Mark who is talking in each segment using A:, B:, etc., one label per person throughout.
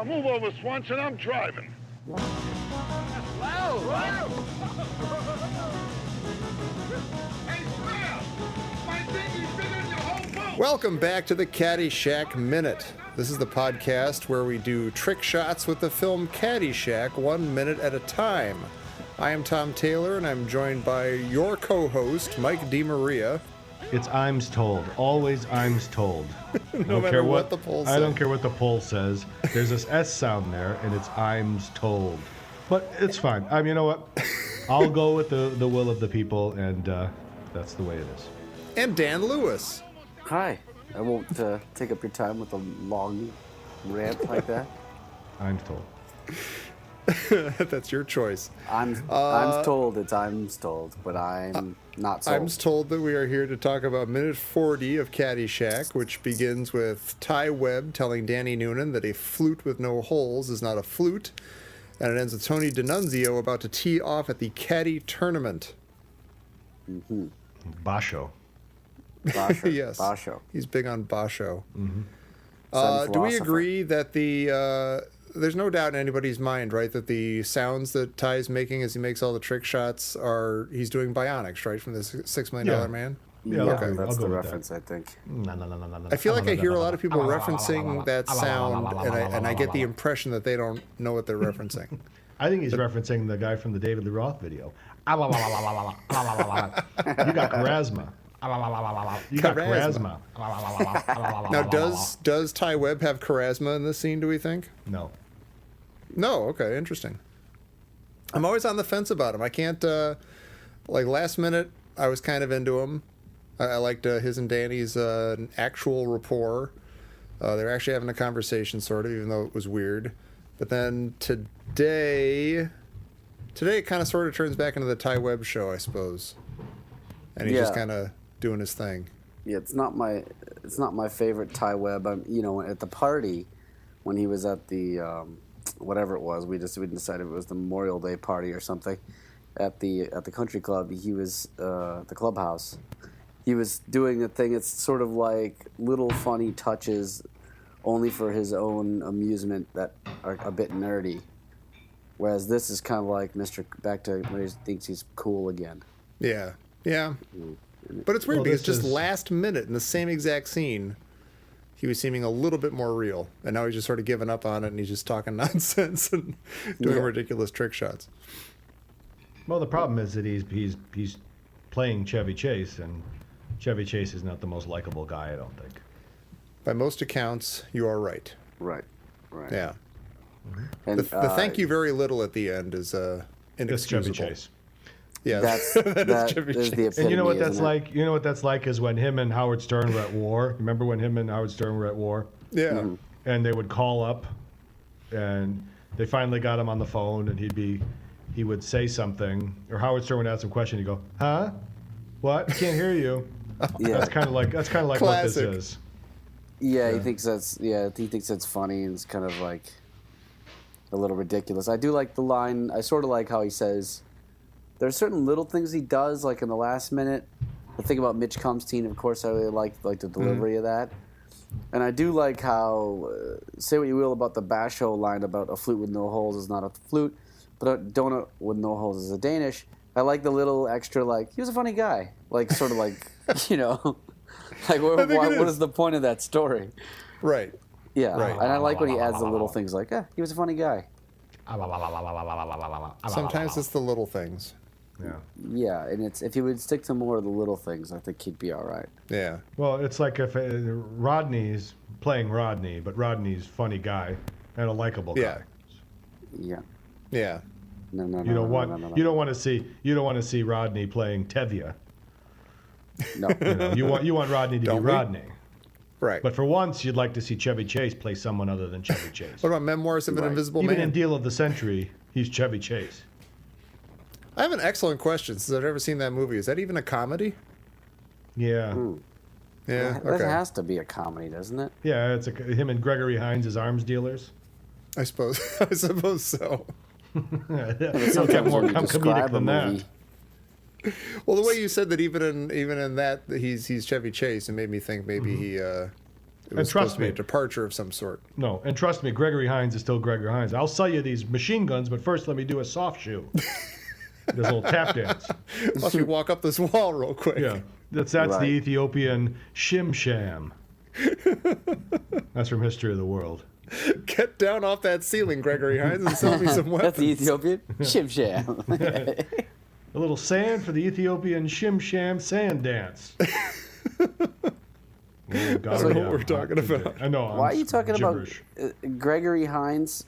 A: move over, Swanson. I'm driving.
B: Welcome back to the Caddyshack Minute. This is the podcast where we do trick shots with the film Caddyshack 1 minute at a time. I am Tom Taylor, and I'm joined by your co-host, Mike DeMaria.
C: It's "I'm's told." Always "I'm's told."
B: No matter what the poll says.
C: I don't care what the poll says. There's this S sound there, and it's "I'm's told." But it's fine. You know what? I'll go with the will of the people, and that's the way it is.
B: And Dan Lewis.
D: Hi. I won't take up your time with a long rant like that.
C: "I'm's told."
B: That's your choice.
D: I'm told it's "I'm's told," but I'm not sold.
B: I'm told that we are here to talk about minute 40 of Caddyshack, which begins with Webb telling Danny Noonan that a flute with no holes is not a flute, and it ends with Tony D'Annunzio about to tee off at the Caddy Tournament.
D: Mm-hmm.
C: Basho.
B: Yes.
D: Basho.
B: He's big on Basho.
C: Mm-hmm.
B: Do we agree that there's no doubt in anybody's mind, right, that the sounds that Ty's making as he makes all the trick shots he's doing bionics, right, from the $6 Million Man?
C: Yeah,
D: Okay,
C: I'll
D: that's
C: go
D: the
C: with
D: reference, I think.
C: No.
B: I feel like I hear a lot of people referencing that sound, and I get the impression that they don't know what they're referencing.
C: I think he's referencing the guy from the David Lee Roth video. You got charisma. You got charisma.
B: Now, does Ty Webb have charisma in this scene, do we think?
C: No.
B: No, okay, interesting. I'm always on the fence about him. I can't, last minute, I was kind of into him. I liked his and Danny's actual rapport. They were actually having a conversation, sort of, even though it was weird. But then today it kind of sort of turns back into the Ty Webb show, I suppose. And he's just kind of doing his thing.
D: Yeah, it's not my favorite Ty Webb. At the party when he was at the whatever it was, we decided it was the Memorial Day party or something at the country club. He was the clubhouse. He was doing a thing. It's sort of like little funny touches, only for his own amusement, that are a bit nerdy. Whereas this is kind of like back to when he thinks he's cool again.
B: Yeah. But it's weird because just last minute in the same exact scene, he was seeming a little bit more real. And now he's just sort of given up on it, and he's just talking nonsense and doing ridiculous trick shots.
C: Well, the problem is that he's playing Chevy Chase, and Chevy Chase is not the most likable guy, I don't think.
B: By most accounts, you are right.
D: Right.
B: Yeah.
D: And,
B: the thank you very little at the end is inexcusable.
C: Chevy Chase.
B: Yeah,
D: that is the epitome.
C: And you know what that's
D: isn't it?
C: like? You know what that's like is when him and Howard Stern were at war. Remember when him and Howard Stern were at war?
B: Yeah.
D: Mm-hmm.
C: And they would call up, and they finally got him on the phone, and he would say something, or Howard Stern would ask him a question. He'd go, "Huh? What? I can't hear you."
D: Yeah.
C: That's kind of like what this is.
D: Yeah, he thinks that's funny, and it's kind of like a little ridiculous. I do like the line. I sort of like how he says, there's certain little things he does, like in the last minute. The thing about Mitch Kumstein, of course, I really like the delivery of that. And I do like how, say what you will about the Basho line about a flute with no holes is not a flute, but a donut with no holes is a Danish. I like the little extra, he was a funny guy. Like, sort of like, what is the point of that story?
B: Right.
D: Yeah,
B: Right.
D: And I like when he adds the little things like, he was a funny guy.
B: Sometimes it's the little things.
C: Yeah.
D: Yeah, and if he would stick to more of the little things, I think he'd be all right.
B: Yeah.
C: Well, it's like if Rodney's playing Rodney, but Rodney's a funny guy and a likable guy.
D: Yeah.
B: Yeah.
D: No.
C: You don't want to see Rodney playing Tevye.
D: No.
C: You want Rodney to be Rodney.
B: Right.
C: But for once, you'd like to see Chevy Chase play someone other than Chevy Chase.
B: What about Memoirs of an Invisible
C: Even
B: Man?
C: in Deal of the Century, he's Chevy Chase.
B: I have an excellent question since I've never seen that movie. Is that even a comedy?
C: Yeah.
B: Yeah.
D: That
B: Okay.
D: has to be a comedy, doesn't it?
C: Yeah, it's him and Gregory Hines as arms dealers.
B: I suppose. I suppose so.
C: You'll get more comedic than that.
B: Well, the way you said that, even in that he's Chevy Chase, it made me think maybe It was supposed to be a departure of some sort.
C: No, and trust me, Gregory Hines is still Gregory Hines. I'll sell you these machine guns, but first let me do a soft shoe. This little tap dance.
B: Let me walk up this wall real quick.
C: Yeah, that's the Ethiopian shim sham. That's from History of the World.
B: Get down off that ceiling, Gregory Hines, and sell me some weapons.
D: That's the Ethiopian shim sham.
C: A little sand for the Ethiopian shim sham sand dance. I
B: don't know what we're talking about.
C: I know.
D: Why are you talking
C: gibberish.
D: about Gregory Hines?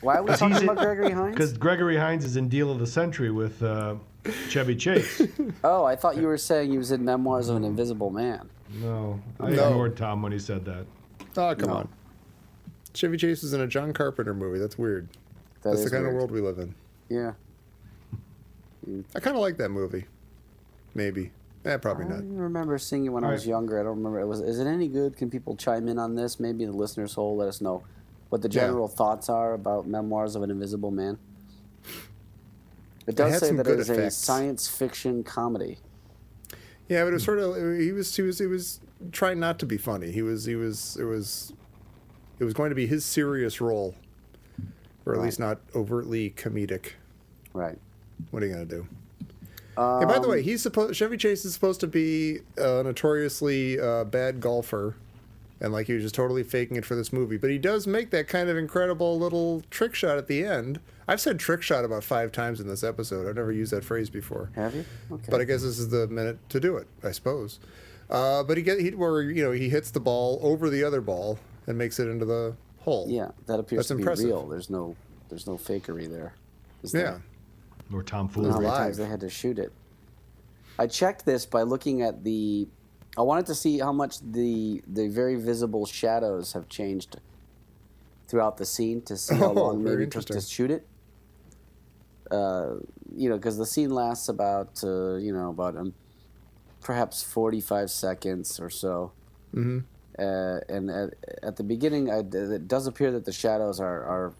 D: Why are we talking about Gregory Hines?
C: Because Gregory Hines is in Deal of the Century with Chevy Chase.
D: Oh, I thought you were saying he was in Memoirs of an Invisible Man.
C: No, I ignored Tom when he said that.
B: Oh, come on. Chevy Chase is in a John Carpenter movie. That's weird. That's the kind of world we live in.
D: Yeah.
B: I kind of like that movie. Maybe. Probably
D: I
B: not.
D: remember seeing it when I was younger. I don't remember. Is it any good? Can people chime in on this? Maybe the listener's hole. Let us know what the general thoughts are about Memoirs of an Invisible Man. It does say that it is a science fiction comedy.
B: Yeah, but it was sort of he was trying not to be funny. It was going to be his serious role, or at least not overtly comedic.
D: Right.
B: What are you gonna do? Hey, by the way, Chevy Chase is supposed to be a notoriously bad golfer, and like he was just totally faking it for this movie. But he does make that kind of incredible little trick shot at the end. I've said trick shot about 5 times in this episode. I've never used that phrase before.
D: Have you? Okay.
B: But I guess this is the minute to do it, I suppose. But he hits the ball over the other ball and makes it into the hole.
D: Yeah, that appears
B: That's
D: to be
B: impressive.
D: real. There's no fakery there.
B: Yeah.
C: Or Tom
D: How
C: Foolery.
D: many times they had to shoot it. I checked this by looking at I wanted to see how much the very visible shadows have changed throughout the scene to see how long maybe it took to shoot it. Because the scene lasts about perhaps 45 seconds or so.
B: Mm-hmm.
D: And at the beginning, it does appear that the shadows are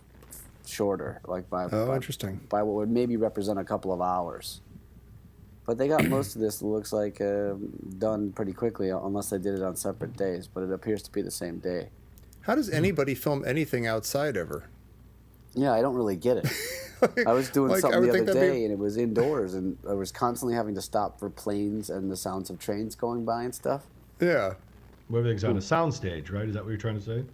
D: shorter, like
B: interesting.
D: by what would maybe represent a couple of hours. But they got most of this, looks like, done pretty quickly, unless they did it on separate days. But it appears to be the same day.
B: How does anybody film anything outside ever?
D: Yeah, I don't really get it. I was doing something the other day, and it was indoors, and I was constantly having to stop for planes and the sounds of trains going by and stuff.
B: Yeah.
C: Everything's on a soundstage, right? Is that what you're trying to say?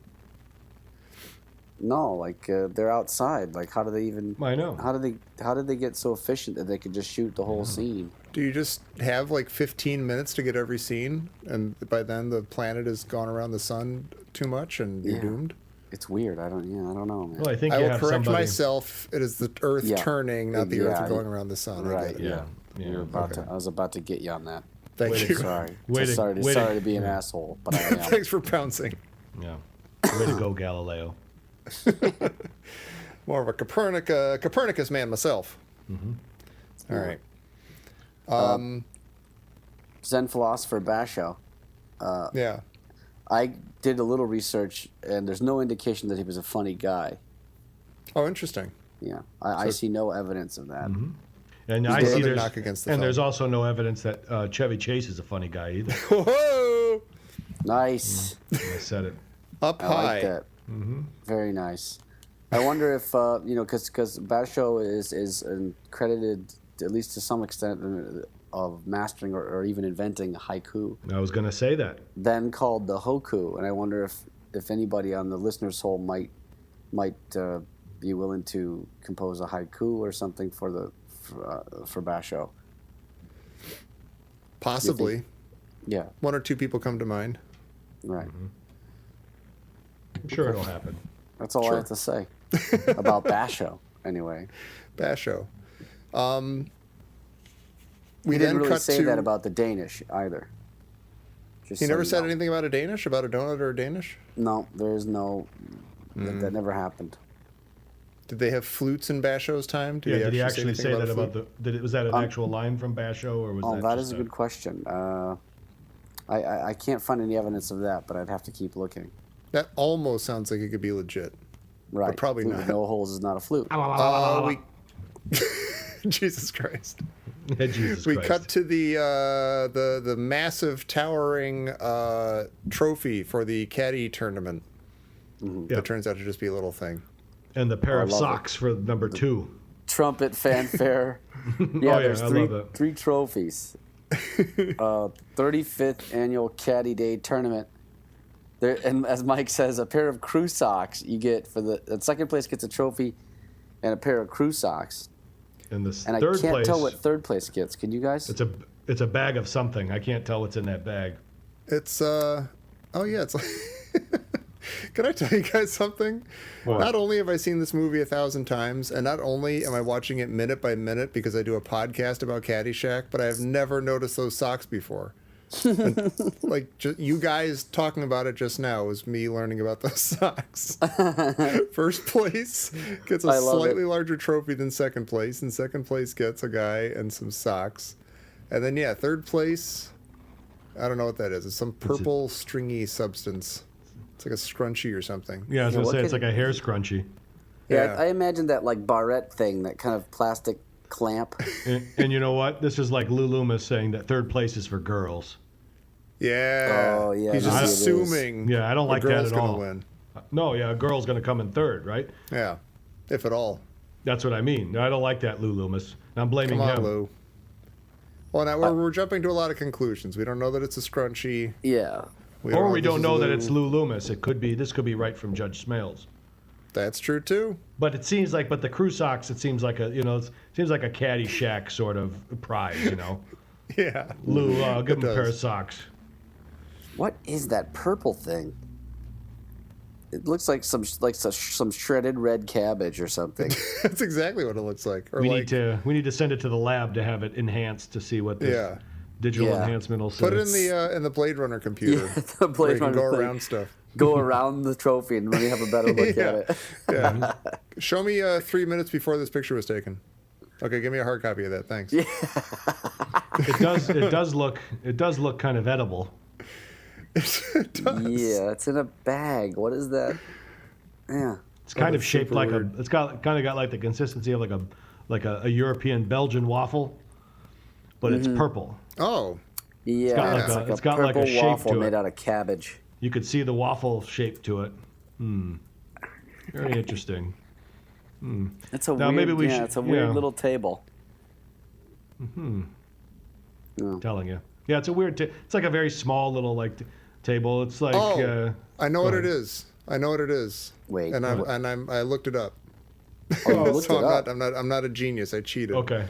D: No, like they're outside. Like, how do they even?
C: I know.
D: How did they get so efficient that they could just shoot the whole scene?
B: Do you just have like 15 minutes to get every scene, and by then the planet has gone around the sun too much, and you're doomed?
D: It's weird. I don't know, man.
C: Well, I think
B: I
C: you
B: will
C: have
B: correct
C: somebody...
B: myself. It is the Earth turning, not the Earth going around the sun.
D: Right.
B: I get it.
D: Yeah. I was about to get you on that.
B: Thank you.
D: Sorry. Sorry to be an asshole, but I am.
B: Thanks for pouncing.
C: Yeah. Way to go, Galileo.
B: More of a Copernicus man myself.
C: Mm-hmm.
B: All right.
D: Zen philosopher Basho.
B: Yeah.
D: I did a little research, and there's no indication that he was a funny guy.
B: Oh, interesting.
D: Yeah, I see no evidence of that.
C: Mm-hmm. And I see there's also no evidence that Chevy Chase is a funny guy either.
B: Whoa!
D: Nice.
C: I said it.
B: Up
D: I
B: high.
D: like that.
C: Mm-hmm.
D: Very nice. I wonder if because Basho is credited, at least to some extent, of mastering or even inventing haiku.
C: I was going to say that.
D: Then called the hoku, and I wonder if anybody on the listener's hole might be willing to compose a haiku or something for Basho.
B: Possibly.
D: Yeah.
B: 1 or 2 people come to mind.
D: Right.
C: Mm-hmm. I'm sure it'll happen.
D: That's all I have to say about Basho. Anyway.
B: Basho.
D: We didn't really say that about the Danish either.
B: He never said anything about a Danish, about a donut or a Danish?
D: No, there is no. That never happened.
B: Did they have flutes in Basho's time?
C: Did he actually say that about was that an actual line from Basho, or was that?
D: Oh, that is a good question. I can't find any evidence of that, but I'd have to keep looking.
B: That almost sounds like it could be legit.
D: Right.
B: But probably
D: Flute
B: not.
D: with no holes is not a flute.
B: Jesus Christ.
C: Jesus
B: we
C: Christ.
B: cut to the massive towering trophy for the Caddy Tournament. That turns out to just be a little thing.
C: And the pair
D: I
C: of
D: love
C: socks for number 2.
D: Trumpet fanfare. Yeah, there's
C: I love it.
D: 3 trophies. 35th annual Caddy Day Tournament. There, and as Mike says, a pair of crew socks you get for the second place gets a trophy and a pair of crew socks.
C: And this
D: And I
C: third
D: can't
C: place,
D: tell what third place gets. Can you guys?
C: it's a bag of something. I can't tell what's in that bag.
B: It's oh yeah, it's like can I tell you guys something?
C: What?
B: Not only have I seen this movie 1,000 times, and not only am I watching it minute by minute because I do a podcast about Caddyshack, but I have never noticed those socks before. And, like, you guys talking about it just now was me learning about those socks. First place gets a slightly larger trophy than second place, and second place gets a guy and some socks. And then, yeah, third place, I don't know what that is. It's some purple stringy substance. It's like a scrunchie or something.
C: Yeah, I was going to say, it's like a hair scrunchie.
D: Yeah, I imagine that like barrette thing, that kind of plastic clamp.
C: And you know what? This is like Lou Loomis saying that third place is for girls.
B: Yeah.
D: Oh, yeah,
B: He's
D: maybe
B: just
D: it is.
B: assuming
C: Yeah, I don't like
B: a
C: that
B: girl's
C: at
B: gonna
C: all.
B: win.
C: No, yeah, a girl's going to come in third, right?
B: Yeah, if at all.
C: That's what I mean. I don't like that, Lou Loomis. And I'm blaming
B: Come on,
C: him.
B: Lou. Well, now we're jumping to a lot of conclusions. We don't know that it's a scrunchie.
D: Yeah.
C: Or we
B: if this
C: don't
B: is
C: know that
B: Lou.
C: it's Lou Loomis. This could be right from Judge Smales.
B: That's true too.
C: But it seems like, the crew socks, it seems like it seems like a Caddyshack sort of prize, you know.
B: Yeah.
C: Lou, give him a
B: does.
C: pair of socks.
D: What is that purple thing? It looks like some shredded red cabbage or something.
B: That's exactly what it looks like. Or
C: We
B: like,
C: need to send it to the lab to have it enhanced to see what this
B: yeah.
C: digital
D: Yeah.
C: enhancement will say.
B: Put it in the Blade Runner computer.
D: Yeah, the
B: where
D: Blade
B: you can
D: Runner
B: go
D: thing.
B: around stuff.
D: Go around the trophy and really have a better look
B: Yeah.
D: at it.
B: Yeah. Show me 3 minutes before this picture was taken. Okay, give me a hard copy of that. Thanks. Yeah.
C: It does look kind of edible.
B: It does.
D: Yeah, it's in a bag. What is that? Yeah.
C: It's kind of
B: that's
C: shaped
B: super
C: like
B: weird.
C: it's kind of got like the consistency of like a European Belgian waffle, but it's purple.
B: Oh.
D: Yeah,
C: got
D: it's
C: like a-
D: like a
C: it's got like a
D: purple
C: shape
D: waffle
C: to it.
D: made out of cabbage.
C: You could see the waffle shape to it. Very interesting.
D: It's a
C: Now,
D: weird,
C: maybe we
D: yeah,
C: should-
D: it's a weird
C: yeah.
D: little table.
C: Telling you. Yeah, it's a weird. It's like a very small little table. It's like.
B: Oh. I know
C: go
B: what
C: ahead.
B: it is. I know what it is.
D: Wait,
B: And
D: what?
B: I looked it up.
D: Oh, you looked
B: So
D: it up.
B: I'm not a genius. I cheated.
C: Okay.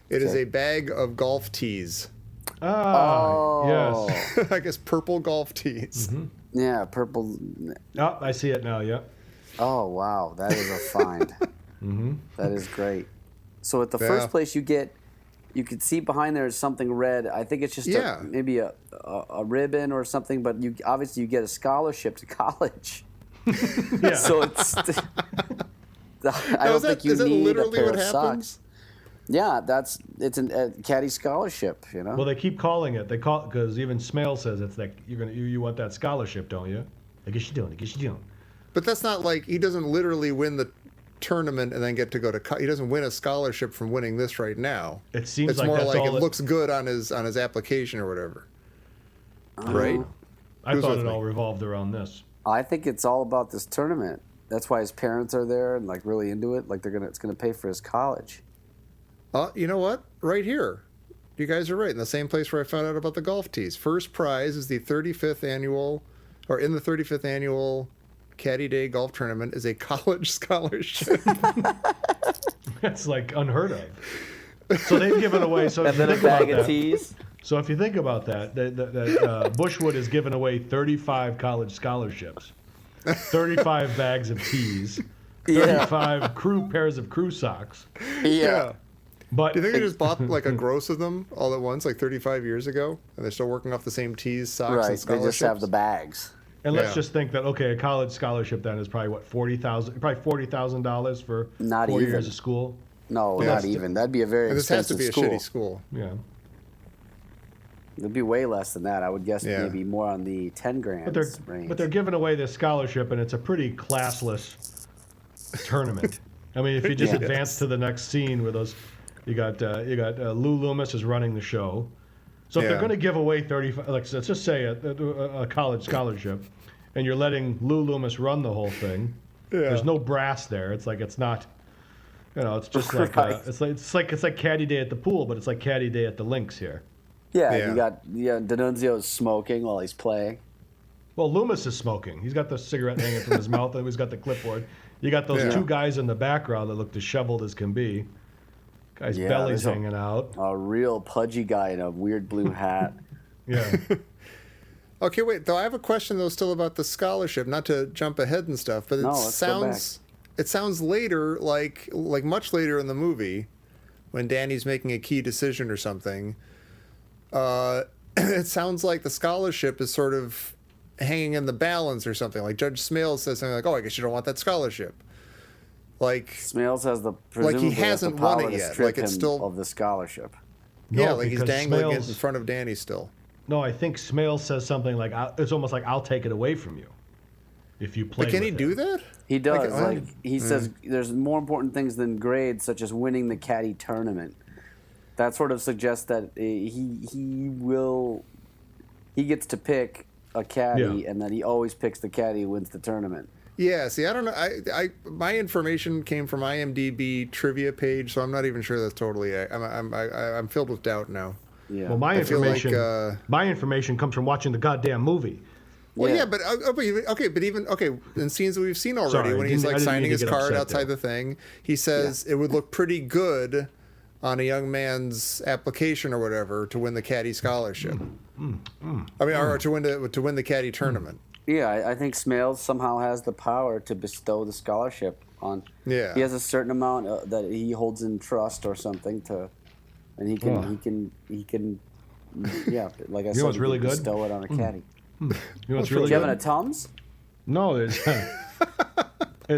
B: It is
D: Okay.
B: a bag of golf tees.
C: Ah, yes.
B: I guess purple golf tees.
D: Yeah, purple.
C: Oh, I see it now. Yeah.
D: Oh, wow. That is a find. That is great. So at the
B: Yeah.
D: first place you could see behind there is something red. I think it's just maybe a ribbon or something, but you obviously get a scholarship to college.
C: Yeah.
D: So it's. I don't
B: Is
D: think you
B: that
D: need a
B: literally
D: pair
B: what
D: of
B: happens?
D: socks. Yeah, it's a caddy scholarship, you know.
C: Well, they keep calling it. They call because even Smale says it's like you want that scholarship, don't you? I guess you don't. I guess you don't.
B: But that's not like he doesn't literally win the tournament and then get to go to. He doesn't win a scholarship from winning this right now.
C: It seems
B: It's
C: like
B: more
C: that's
B: like
C: all
B: it
C: it-
B: looks good on his application or whatever. Right?
C: I
B: Who's
C: thought
B: with
C: it
B: me?
C: all revolved around this.
D: I think it's all about this tournament. That's why his parents are there and like really into it. Like it's gonna pay for his college.
B: You know what? Right here. You guys are right. In the same place where I found out about the golf tees. First prize is the 35th annual, or in the 35th annual Caddy Day Golf Tournament is a college scholarship.
C: That's like unheard of. So they've given away. So if
D: And
C: you
D: then a
C: think about
D: bag of
C: that,
D: teas.
C: so if you think about that, Bushwood has given away 35 college scholarships, 35 bags of teas, 35 pairs of crew socks.
D: Yeah.
C: But
B: Do you think they just bought like a gross of them all at once, like 35 years ago, and they're still working off the same tees, socks,
D: Right.
B: and
D: They
B: scholarships?
D: just have the bags.
C: and let's
B: Yeah.
C: just think that a college scholarship then is probably what $40,000 for
D: Not
C: 4
D: even.
C: years of school.
D: No,
B: Yeah.
D: not even. That'd be a very
B: And this has to
D: expensive
B: be a
D: school.
B: shitty school.
C: Yeah.
D: It'd be way less than that. I would guess
B: Yeah.
D: maybe more on the 10 grand range.
C: But they're giving away this scholarship, and it's a pretty classless tournament. I mean, if you just
D: Yeah.
C: advance to the next scene where those You got Lou Loomis is running the show. So if they're going to give away 35, like let's just say a college scholarship, and you're letting Lou Loomis run the whole thing, there's no brass there. It's like it's not, it's just like it's like Caddy Day at the pool, but it's like Caddy Day at the links here.
D: Yeah, you got D'Annunzio's smoking while he's playing.
C: Well, Loomis is smoking. He's got the cigarette hanging from his mouth, and he's got the clipboard. You got those two guys in the background that look disheveled as can be. Guy's belly's hanging out.
D: A real pudgy guy in a weird blue hat.
C: Yeah.
B: Okay, wait. Though I have a question though still about the scholarship. Not to jump ahead and stuff, but it sounds later, like much later in the movie, when Danny's making a key decision or something. It sounds like the scholarship is sort of hanging in the balance or something. Like Judge Smales says something like, "Oh, I guess you don't want that scholarship." Like
D: Smales has the
B: he hasn't won it yet. Like it's still
D: of the scholarship.
C: No,
B: he's dangling it in front of Danny still.
C: No, I think Smales says something like, "It's almost like I'll take it away from you if you play."
B: But can he do that?
D: He does. He says there's more important things than grades, such as winning the Caddy Tournament. That sort of suggests that he gets to pick a caddy, and that he always picks the caddy who wins the tournament.
B: Yeah, see, I don't know. My information came from IMDb trivia page, so I'm not even sure that's totally. I'm filled with doubt now.
D: Yeah.
C: Well, my information comes from watching the goddamn movie.
B: Well, yeah, but in scenes that we've seen already, when he's like signing his card outside the thing, he says it would look pretty good on a young man's application or whatever to win the caddy scholarship. Or to win the caddy tournament.
D: Yeah, I think Smales somehow has the power to bestow the scholarship on. Yeah, he has a certain amount that he holds in trust or something and he can. Like I said,
C: what's really good?
D: Bestow it on a caddy.
C: You know what's really
D: good?
C: Having
D: a Tums?
C: No, there's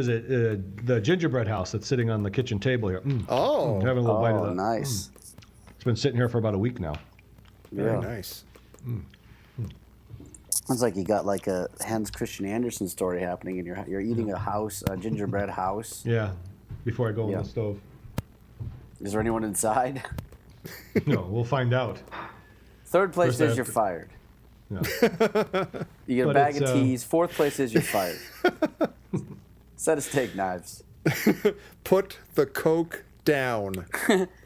C: the gingerbread house that's sitting on the kitchen table here. Having a little bite of that.
D: Nice.
C: It's been sitting here for about a week now.
B: Very nice.
D: Sounds like you got like a Hans Christian Andersen story happening, and you're eating a gingerbread house.
C: Yeah, before I go on the stove.
D: Is there anyone inside?
C: No, we'll find out.
D: Third place is you're fired.
C: Yeah.
D: You get a bag of teas. Fourth place is you're fired. Set of steak knives.
B: Put the Coke down.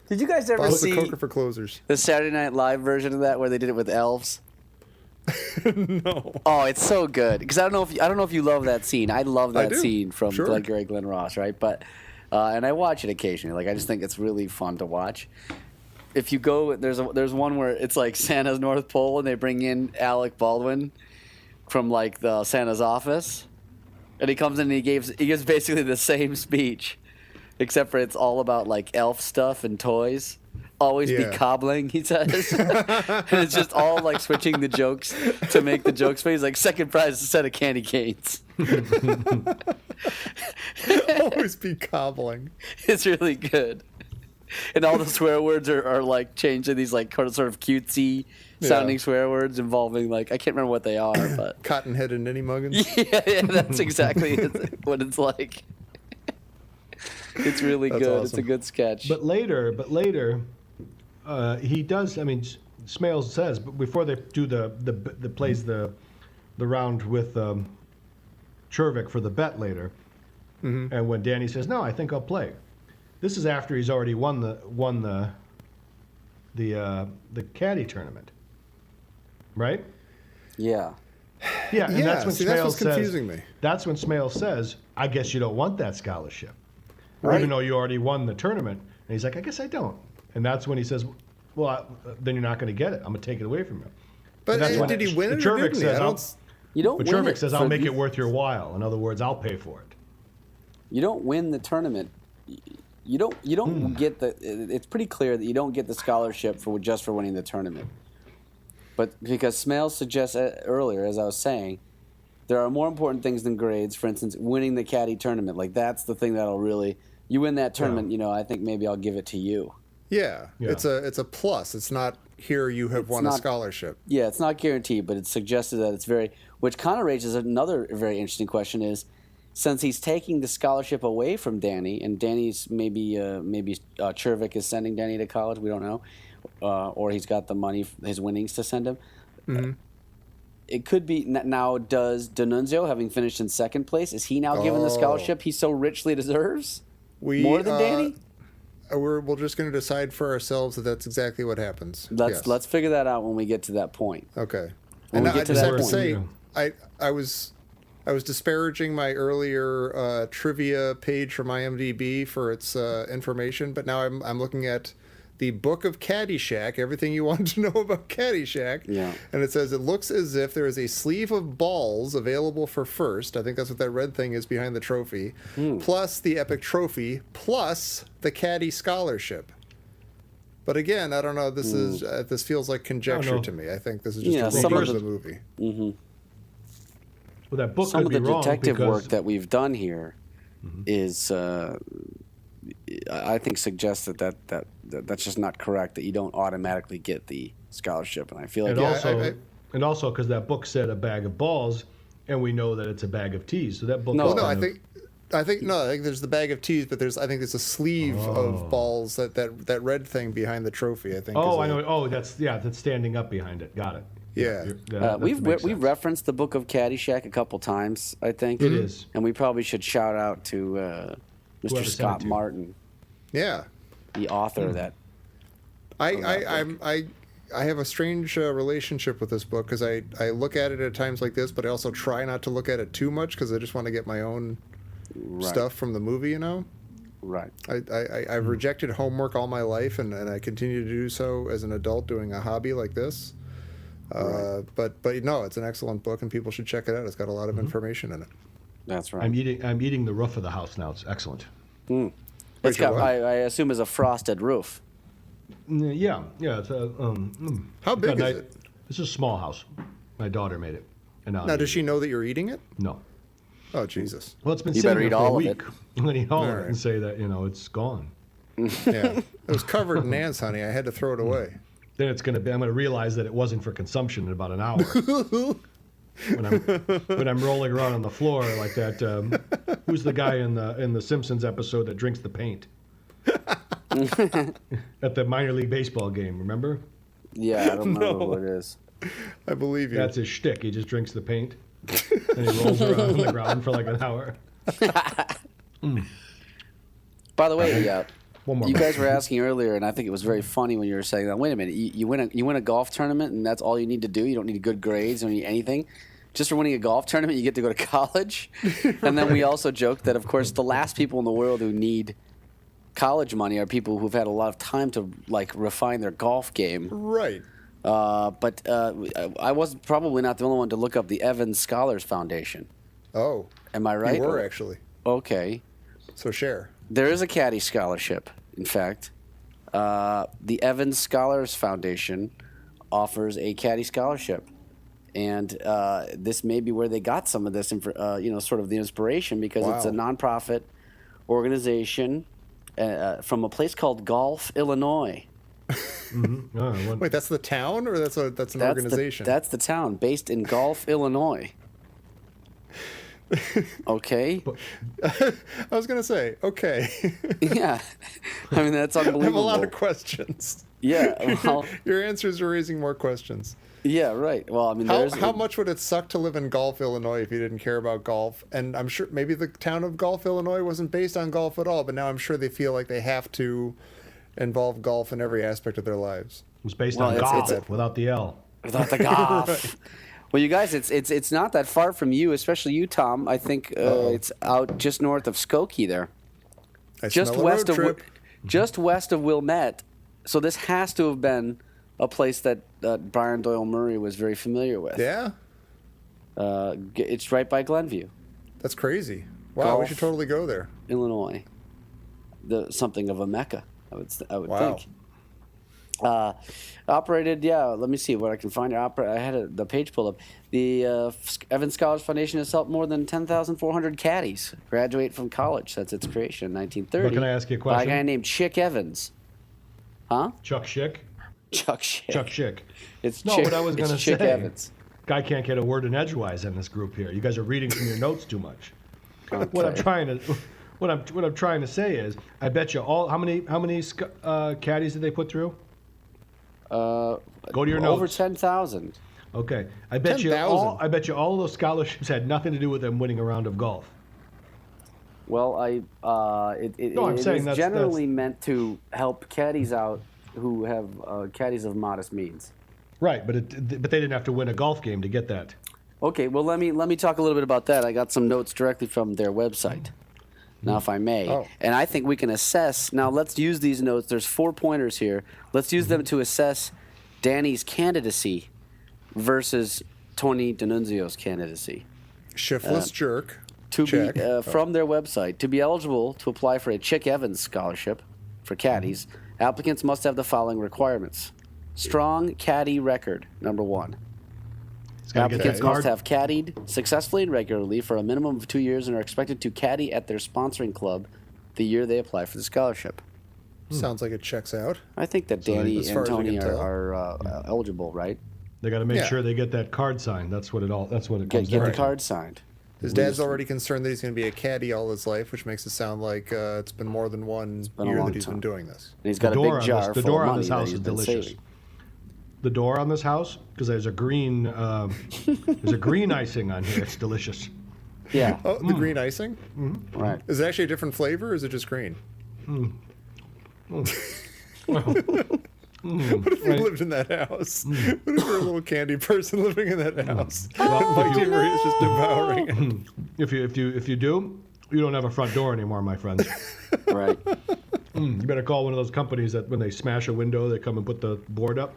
D: Did you guys ever see
B: the Coke for closers?
D: The Saturday Night Live version of that where they did it with elves?
B: No.
D: Oh, it's so good. Because I don't know if you love that scene. I love that scene from Glengarry Glen Ross, right? But and I watch it occasionally. Like I just think it's really fun to watch. If you go, there's one where it's like Santa's North Pole, and they bring in Alec Baldwin from like the Santa's office, and he comes in and he gives basically the same speech, except for it's all about like elf stuff and toys. Always be cobbling, he says. And it's just all like switching the jokes to make the jokes funny. He's like, second prize is a set of candy canes.
B: Always be cobbling.
D: It's really good. And all the swear words are like changed to these like sort of cutesy sounding swear words involving like, I can't remember what they are, but
B: Cottonhead and Ninny Muggins.
D: Yeah, that's exactly what it's like. It's really good. Awesome. It's a good sketch.
C: But later, he does. I mean, Smales says, but before they do the plays the round with Chervik for the bet later, and when Danny says, "No, I think I'll play," this is after he's already won the caddy tournament, right?
D: Yeah.
C: Yeah, and that's when Smales
B: what's confusing me.
C: That's when Smales says, "I guess you don't want that scholarship."
D: Right.
C: Even though you already won the tournament. And he's like, I guess I don't. And that's when he says, well, then you're not going to get it. I'm going to take it away from you.
B: But did he win it or didn't he?
C: Chervik says, I'll make it worth your while. In other words, I'll pay for it.
D: You don't win the tournament. You don't get the... It's pretty clear that you don't get the scholarship just for winning the tournament. But because Smales suggests earlier, as I was saying, there are more important things than grades. For instance, winning the caddy tournament. Like, that's the thing that'll really... You win that tournament, I think maybe I'll give it to you.
B: Yeah. It's a plus. It's not here you have won a scholarship.
D: Yeah, it's not guaranteed, but it's suggested that it's very... Which kind of raises another very interesting question is, since he's taking the scholarship away from Danny, and Danny's maybe Chervik is sending Danny to college. We don't know, or he's got the money, his winnings to send him. Mm-hmm. It could be now. Does D'Annunzio, having finished in second place, is he now given the scholarship he so richly deserves? More than Danny?
B: We're just going to decide for ourselves that that's exactly what happens.
D: Let's figure that out when we get to that point.
B: Okay.
D: When
B: and
D: we
B: I
D: get to
B: just
D: that
B: have to
D: point.
B: say, I was disparaging my earlier trivia page from IMDb for its information, but now I'm looking at the book of Caddyshack, everything you want to know about Caddyshack.
D: Yeah.
B: And it says, it looks as if there is a sleeve of balls available for first. I think that's what that red thing is behind the trophy. Plus the epic trophy, plus the Caddy scholarship. But again, I don't know. This feels like conjecture to me. I think this is just a repeat of the movie.
C: Mm-hmm. Well, that book
D: some
C: could
D: of the
C: be wrong
D: detective
C: because...
D: work that we've done here is, I think, suggests that's just not correct. That you don't automatically get the scholarship, and I feel like
C: and also because that book said a bag of balls, and we know that it's a bag of teas. So that book.
B: I think there's the bag of teas, but I think there's a sleeve of balls that red thing behind the trophy. I think.
C: Oh, I know. Oh, that's standing up behind it. Got it.
B: Yeah.
D: We've referenced the book of Caddyshack a couple times, I think.
C: It is.
D: And we probably should shout out to Mr. Scott Martin.
B: Yeah.
D: The author of that.
B: I have a strange relationship with this book because I look at it at times like this, but I also try not to look at it too much because I just want to get my own stuff from the movie, you know?
D: Right.
B: I've rejected homework all my life, and I continue to do so as an adult doing a hobby like this. But no, it's an excellent book, and people should check it out. It's got a lot of information in it.
D: That's right.
C: I'm eating the roof of the house now. It's excellent.
D: It's got, I assume, is a frosted roof.
C: Yeah. It's
B: How big is it?
C: It's a small house. My daughter made it. And
B: now, does she know that you're eating it?
C: No.
B: Oh, Jesus.
C: Well, it's been
D: you
C: sitting
D: better
C: there
D: eat
C: for
D: all
C: a week.
D: of it.
C: I'm going to eat all of it and say that, it's gone.
B: Yeah. It was covered in ants, honey. I had to throw it away.
C: Then I'm going to realize that it wasn't for consumption in about an hour. when I'm rolling around on the floor like that. Who's the guy in the Simpsons episode that drinks the paint? At the minor league baseball game, remember?
D: Yeah, I don't know who it is.
B: I believe you.
C: That's his shtick. He just drinks the paint and he rolls around on the ground for like an hour.
D: By the way, you guys were
C: question.
D: asking earlier, and I think it was very funny when you were saying that. Wait a minute, you win a golf tournament, and that's all you need to do. You don't need good grades, you don't need anything. Just for winning a golf tournament, you get to go to college. And then we also joked that, of course, the last people in the world who need college money are people who've had a lot of time to refine their golf game.
B: Right.
D: But I was probably not the only one to look up the Evans Scholars Foundation.
B: Oh.
D: Am I right?
B: You were, actually.
D: Okay.
B: So share.
D: There is a Caddy scholarship, in fact. The Evans Scholars Foundation offers a Caddy scholarship. And this may be where they got some of this, sort of the inspiration, because it's a nonprofit organization from a place called Gulf, Illinois.
B: Wait, that's the town, or that's an organization?
D: That's the town, based in Gulf, Illinois. Okay.
B: I was gonna say, okay.
D: Yeah, I mean that's unbelievable.
B: I have a lot of questions.
D: Yeah, well,
B: your answers are raising more questions.
D: Yeah, right. Well, I mean,
B: how much would it suck to live in Gulf, Illinois, if you didn't care about golf? And I'm sure maybe the town of Gulf, Illinois, wasn't based on golf at all, but now I'm sure they feel like they have to involve golf in every aspect of their lives.
C: It was based on golf without the L.
D: Without the golf. Right. Well, you guys, it's not that far from you, especially you, Tom. I think it's out just north of Skokie there. Just west of Wilmette. So this has to have been a place that Brian Doyle Murray was very familiar with.
B: Yeah.
D: It's right by Glenview.
B: That's crazy. Wow, we should totally go there.
D: Illinois. Something of a mecca, I would think. Operated, let me see what I can find. I had the page pulled up. The Evans Scholars Foundation has helped more than 10,400 caddies graduate from college. That's its creation in 1930.
C: But can I ask you a question?
D: By a guy named Chick Evans. Huh?
C: Chuck Schick?
D: Chuck Schick.
C: Chuck Schick.
D: What
C: I was going to say.
D: Chick Evans.
C: Guy can't get a word in edgewise in this group here. You guys are reading from your notes too much. What I'm trying to say is, I bet you all. How many caddies did they put through?
D: Go
C: to your notes.
D: Over 10,000.
C: Okay, I bet
B: 10,000.
C: I bet you all of those scholarships had nothing to do with them winning a round of golf.
D: Well,
C: I'm
D: it
C: saying
D: is
C: that's
D: generally meant to help caddies out who have caddies of modest means.
C: Right, but they didn't have to win a golf game to get that.
D: Okay, well let me talk a little bit about that. I got some notes directly from their website. Now, if I may, and I think we can assess. Now, let's use these notes. There's 4 pointers here. Let's use them to assess Danny's candidacy versus Tony D'Annunzio's candidacy.
B: Shiftless jerk.
D: To
B: Check.
D: be from their website, to be eligible to apply for a Chick Evans scholarship for caddies, applicants must have the following requirements: strong caddy record, number 1. Applicants must have caddied successfully and regularly for a minimum of 2 years and are expected to caddy at their sponsoring club the year they apply for the scholarship.
B: Sounds like it checks out.
D: I think that Danny
B: as far
D: and
B: as we
D: Tony
B: can tell.
D: are eligible, right?
C: They got to make
B: Yeah.
C: sure they get that card signed. That's what it comes
D: Get
C: down
D: the
C: to.
D: card signed.
B: His dad's already concerned that he's going to be a caddy all his life, which makes it sound like it's been more than one
D: been a
B: year
D: long
B: that he's
D: time.
B: been doing this.
D: And he's got a
C: door
D: big
C: on
D: jar
C: this- the
D: full
C: door
D: of
C: on
D: money
C: this
D: that
C: house
D: he's
C: is
D: been
C: delicious.
D: saving.
C: The door on this house, because there's a green icing on here. It's delicious.
D: Yeah,
B: Oh, the green icing?
D: right.
B: Is it actually a different flavor, or is it just green? What if you lived in that house? What if you were a little candy person living in that house? Like you were just devouring it.
C: If you do, you don't have a front door anymore, my friends.
D: Right.
C: You better call one of those companies that when they smash a window, they come and put the board up.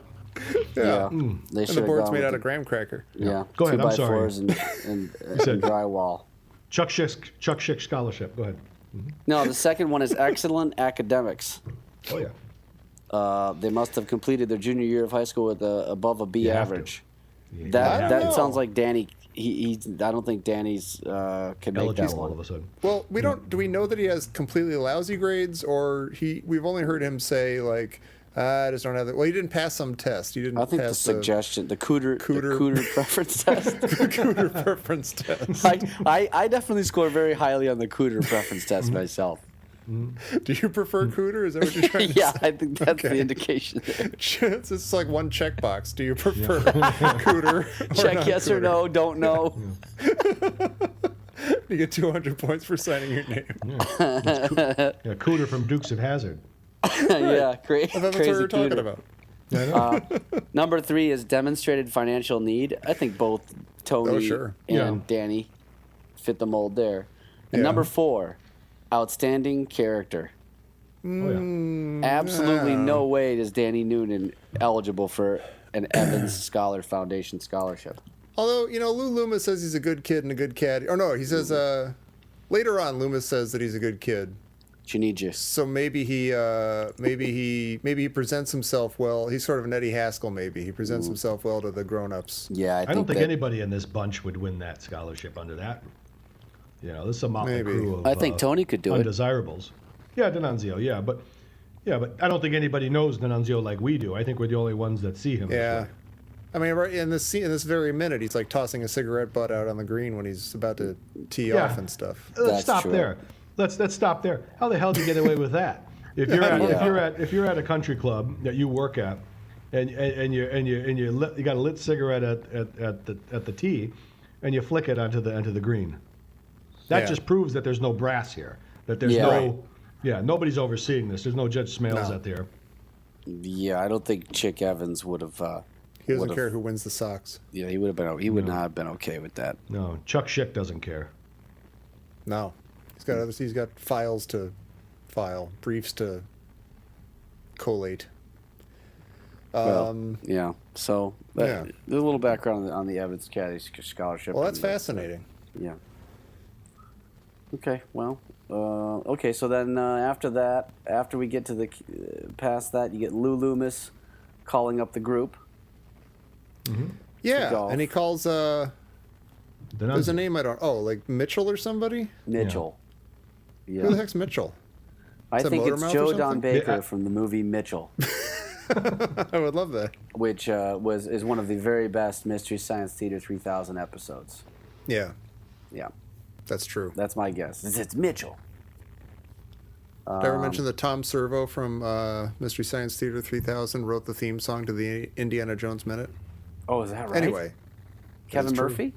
D: Yeah. They
B: And the
D: should have
B: board's
D: gone
B: made
D: with
B: out of graham cracker.
D: Yeah.
C: Go ahead, I'm
D: 2x4s and
C: said-
D: drywall.
C: Chuck Schick scholarship. Go ahead.
D: No, the second one is excellent academics.
C: Oh yeah.
D: They must have completed their junior year of high school with above a B
C: You have to.
D: average.
B: I
D: That
B: don't
D: that
B: know.
D: sounds like Danny. I don't think Danny's can make that
C: Eligible all of
D: one.
C: a sudden.
B: Well, we don't. Do we know that he has completely lousy grades, or we've only heard him say like, I just don't have that. Well, he didn't pass some test. He didn't
D: I think the
B: pass
D: suggestion, the cooter preference test.
B: the cooter preference test.
D: I definitely score very highly on the cooter preference test myself.
B: Do you prefer cooter? Is that what you're trying to
D: Yeah,
B: say?
D: I think that's the
B: Okay.
D: indication there.
B: It's just like one checkbox. Do you prefer cooter? Or
D: Check yes or
B: non-cooter?
D: no, don't know.
B: You get 200 points for signing your name.
C: Yeah, Cooter from Dukes of Hazzard.
D: Yeah, great.
B: I thought that's
D: crazy
B: what we were talking
D: cooter.
B: about.
C: Yeah, I know.
D: Number 3 is demonstrated financial need. I think both Tony
B: Oh, sure.
D: and
C: Yeah.
D: Danny fit the mold there. And
B: Yeah.
D: number 4, outstanding character.
C: Oh, yeah.
D: Absolutely no way is Danny Noonan eligible for an Evans Scholar Foundation scholarship.
B: Although, Lou Loomis says he's a good kid and a good caddy. Or no, he says, later on, Loomis says that he's a good kid.
D: Chinichis.
B: So maybe he presents himself well. He's sort of an Eddie Haskell, maybe. He presents himself well to the grown-ups.
D: Yeah,
C: I don't think
D: that,
C: anybody in this bunch would win that scholarship under that. This is a motley
B: Maybe.
C: crew of
D: I think Tony could do it.
C: undesirables. Yeah, D'Annunzio, but I don't think anybody knows D'Annunzio like we do. I think we're the only ones that see him. this
B: Yeah.
C: way.
B: I mean, right in this very minute, he's like tossing a cigarette butt out on the green when he's about to tee
C: Yeah.
B: off and stuff.
C: Let's
D: That's
C: stop
D: true.
C: there. Let's stop there. How the hell do you get away with that? If you're at a country club that you work at, and you got a lit cigarette at the tee, and you flick it onto the green, that
B: Yeah.
C: just proves that there's no brass here. That there's
D: Yeah.
C: nobody's overseeing this. There's no Judge Smales
B: No.
C: out there.
D: Yeah, I don't think Chick Evans would have.
B: He doesn't care who wins the Sox.
D: Yeah, he would have been. He would not have been okay with that.
C: No, Chuck Schick doesn't care.
B: No. He's got files to file, briefs to collate.
D: Yeah. So
B: Yeah.
D: there's a little background on the Evans Caddy scholarship.
B: Well, that's
D: and,
B: fascinating.
D: Yeah. Okay. Well. Okay. So then after that, after we get to the past that, you get Lou Loomis calling up the group.
B: Yeah,
D: golf.
B: and he calls, there's a name I don't, like Mitchell or somebody?
D: Mitchell.
B: Who the
D: Yeah.
B: heck's Mitchell?
D: I
B: Is that
D: think it's
B: Motormouth or
D: Joe Don
B: something?
D: Baker
C: Yeah.
D: from the movie Mitchell,
B: I would love that.
D: which is one of the very best Mystery Science Theater 3000 episodes.
B: Yeah.
D: Yeah.
B: That's true.
D: That's my guess. It's Mitchell.
B: Did I ever mention that Tom Servo from Mystery Science Theater 3000 wrote the theme song to the Indiana Jones Minute?
D: Oh, is that right?
B: Anyway.
D: Kevin Murphy?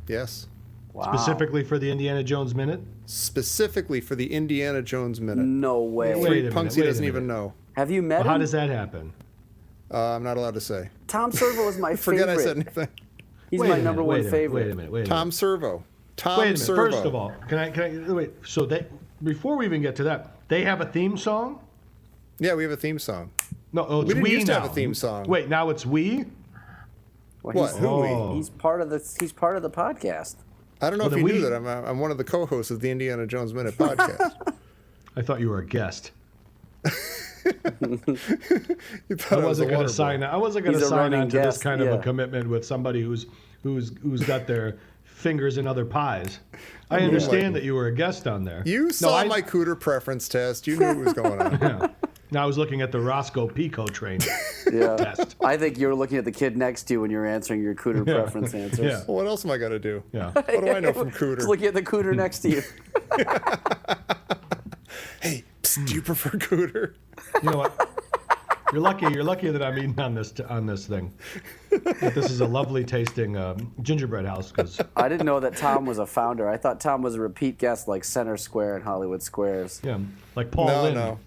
B: Yes.
D: Wow.
C: Specifically for the Indiana Jones Minute?
B: Specifically for the Indiana Jones Minute.
D: No way.
B: Punksy doesn't even know.
D: Have you met him?
C: How does that happen?
B: I'm not allowed to say.
D: Tom Servo is my favorite.
B: Forget I said anything.
D: He's my number one favorite.
C: Wait a minute.
B: Tom Servo. Tom
C: Wait a minute.
B: Servo.
C: First of all, can I wait? So before we even get to that, they have a theme song?
B: Yeah, we have a theme song.
C: No, it's
B: we didn't used
C: now.
B: to have a theme song.
C: Wait, now it's we?
D: Well,
B: What? Who we?
D: He's part of the podcast.
B: I don't know if you knew that I'm one of the co-hosts of the Indiana Jones Minute podcast.
C: I thought you were a guest.
B: You thought
C: I wasn't going to sign. I wasn't going to sign on to this kind of a commitment with somebody who's got their fingers in other pies. I understand that you were a guest on there.
B: You saw my cooter preference test. You knew what was going on.
C: Yeah. Now I was looking at the Roscoe Pico train test.
D: I think you were looking at the kid next to you when you were answering your cooter preference answers.
C: Yeah.
B: Well, what else am I going to do?
C: Yeah.
B: What do I know from cooter?
D: Just looking at the cooter next to you.
B: Hey, psst, do you prefer cooter?
C: You know what? You're lucky that I'm eating on this thing. That this is a lovely tasting gingerbread house. Because
D: I didn't know that Tom was a founder. I thought Tom was a repeat guest like Center Square and Hollywood Squares.
C: yeah, like Paul Lynde.
B: No.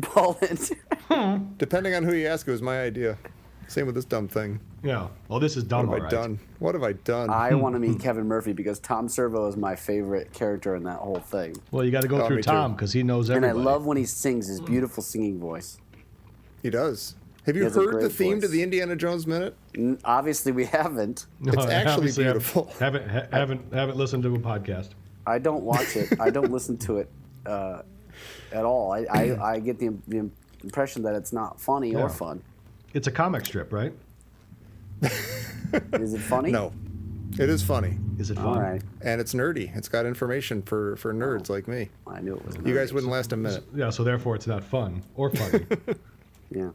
D: Paul Lynde.
B: Depending on who you ask, it was my idea. Same with this dumb thing.
C: Yeah. Well, this is dumb.
B: What have I done? What have I done?
D: I want to meet Kevin Murphy because Tom Servo is my favorite character in that whole thing.
C: Well, you got to go through
B: me
C: Tom
B: too.
C: because he knows everybody.
D: And I love when he sings his beautiful singing voice.
B: He does. Have you
D: has a
B: heard the
D: great
B: theme to
D: voice.
B: the Indiana Jones Minute?
D: Obviously, we haven't.
C: No,
B: It's actually
C: obviously
B: beautiful.
C: Haven't listened to a podcast.
D: I don't watch it. I don't listen to it at all. I get the impression that it's not funny
C: Yeah.
D: or fun.
C: It's a comic strip, right?
D: Is it funny?
B: No. It is funny.
C: Is it fun?
D: All right.
B: And it's nerdy. It's got information for nerds like me.
D: I knew it was.
B: You guys wouldn't last a minute.
C: Yeah, so therefore it's not fun or funny.
D: Yeah.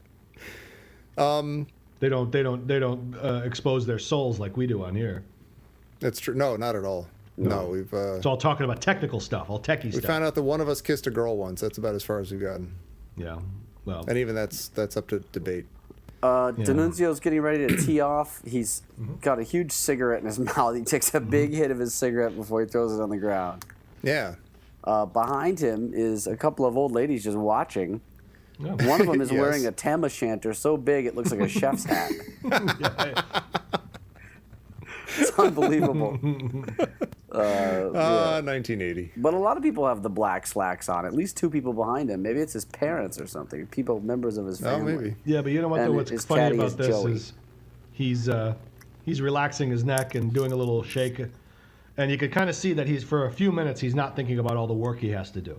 C: They don't expose their souls like we do on here.
B: That's true. No, not at all. No, we've
C: It's all talking about technical stuff, all techie
B: we
C: stuff.
B: found out that one of us kissed a girl once. That's about as far as we've gotten.
C: Yeah. Well.
B: And even that's up to debate.
D: D'Annunzio's getting ready to tee off. He's got a huge cigarette in his mouth. He takes a big hit of his cigarette before he throws it on the ground.
B: Yeah.
D: Behind him is a couple of old ladies just watching.
C: Yeah.
D: One of them is
B: Yes.
D: wearing a tam o' shanter so big it looks like a chef's hat. It's unbelievable.
B: 1980.
D: But a lot of people have the black slacks on. At least two people behind him. Maybe it's his parents or something. People, members of his
B: Oh,
D: family.
B: maybe.
C: Yeah, but you know what?
D: And
C: Though, what's
D: his
C: funny
D: caddy
C: about
D: is
C: this
D: Joey.
C: is he's relaxing his neck and doing a little shake, and you could kind of see that he's for a few minutes he's not thinking about all the work he has to do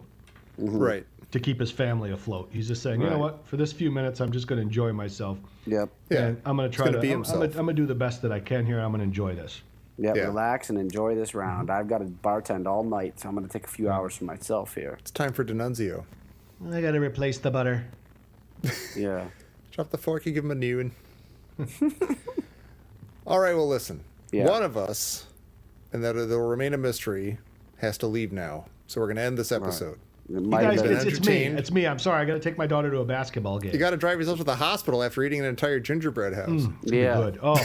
B: Right.
C: to keep his family afloat. He's just saying, you know
D: Right.
C: what? For this few minutes, I'm just going to enjoy myself.
D: Yep.
B: Yeah.
C: And I'm going to try
B: gonna
C: to
B: be
C: I'm
B: himself.
C: going to do the best that I can here. I'm going to enjoy this.
D: Yep.
B: Yeah.
D: Relax and enjoy this round. I've got to bartend all night, so I'm going to take a few hours for myself here.
B: It's time for D'Annunzio.
C: I got to replace the butter.
D: Yeah.
B: Drop the fork, you give him a new one. All right, well, listen.
D: Yeah.
B: One of us, and that will remain a mystery, has to leave now. So we're going to end this episode.
D: It
C: You
D: might
C: guys,
D: have been-
C: it's me.
B: entertained.
C: It's me. I'm sorry. I got to take my daughter to a basketball game.
B: You got to drive yourself to the hospital after eating an entire gingerbread house.
C: It's gonna be
D: Yeah.
C: good. Oh,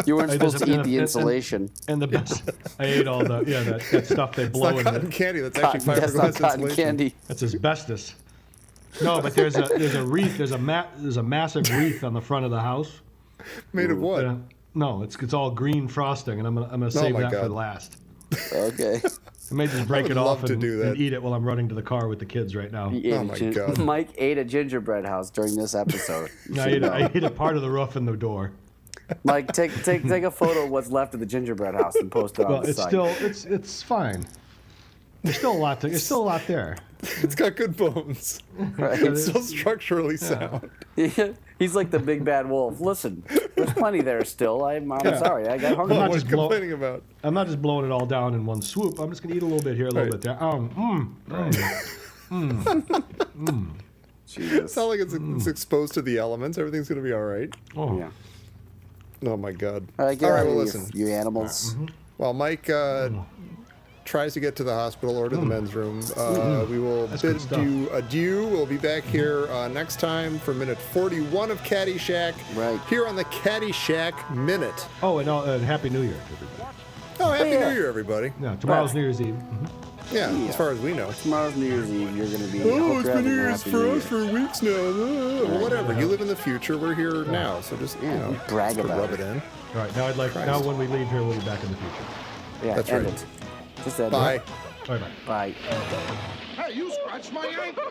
D: You weren't
C: Hey,
D: supposed to eat
C: and-
D: the
C: and-
D: insulation.
C: and the best. I ate all the that stuff they
B: It's
C: blow
B: not
C: in
B: cotton
C: there.
B: candy. That's actually
D: That's not
B: fiberglass
D: cotton
B: insulation.
D: candy.
C: That's asbestos. No, but there's a wreath. There's a massive wreath on the front of the house.
B: Made of what?
C: No, it's all green frosting, and I'm gonna save
B: my
C: that for
B: God.
C: last.
D: Okay.
C: I may just break
B: would
C: it off
B: love to
C: and,
B: do that.
C: and eat it while I'm running to the car with the kids right now.
D: He ate
B: Oh
D: a
B: my God.
D: Mike ate a gingerbread house during this episode. You
C: I
D: should know.
C: ate a part of the roof and the door.
D: Mike, take a photo of what's left of the gingerbread house and post it on
C: Well,
D: the
C: it's
D: site.
C: still it's fine. There's still a lot to. There's still a lot there.
B: It's got good bones.
D: Right.
B: It's still structurally sound.
D: He's like the big bad wolf. Listen, there's plenty there still. I'm sorry, I got hungry.
C: not
B: What are
C: just
B: you complaining about?
C: I'm not just blowing it all down in one swoop. I'm just gonna eat a little bit here, a little
B: Right.
C: bit there.
D: Jesus.
B: It's not like it's exposed to the elements. Everything's going to be all right.
C: Oh.
D: Yeah.
B: Oh, my God.
D: All right,
B: All right, well, listen.
D: you animals.
B: Well, Mike tries to get to the hospital or to the men's room, we will bid you adieu. We'll be back here next time for minute 41 of Caddyshack.
D: Right.
B: Here on the Caddyshack Minute.
C: Oh, and Happy New Year to everybody.
B: Oh, Happy New Year, everybody.
C: Yeah, tomorrow's New Year's Eve.
B: Yeah, as far as we know.
D: Tomorrow's New Year's Eve. You're going to be.
B: Oh, it's been New Year's for us for weeks now. Well, whatever. You live in the future. We're here now, so just
D: brag about
B: rub it in.
C: All right, now when we leave here, we'll be back in the future.
D: Yeah,
B: that's
D: end
B: right.
D: it. Just end
B: Bye.
D: it.
C: Bye bye.
D: Bye.
A: Hey, you scratched my ankle.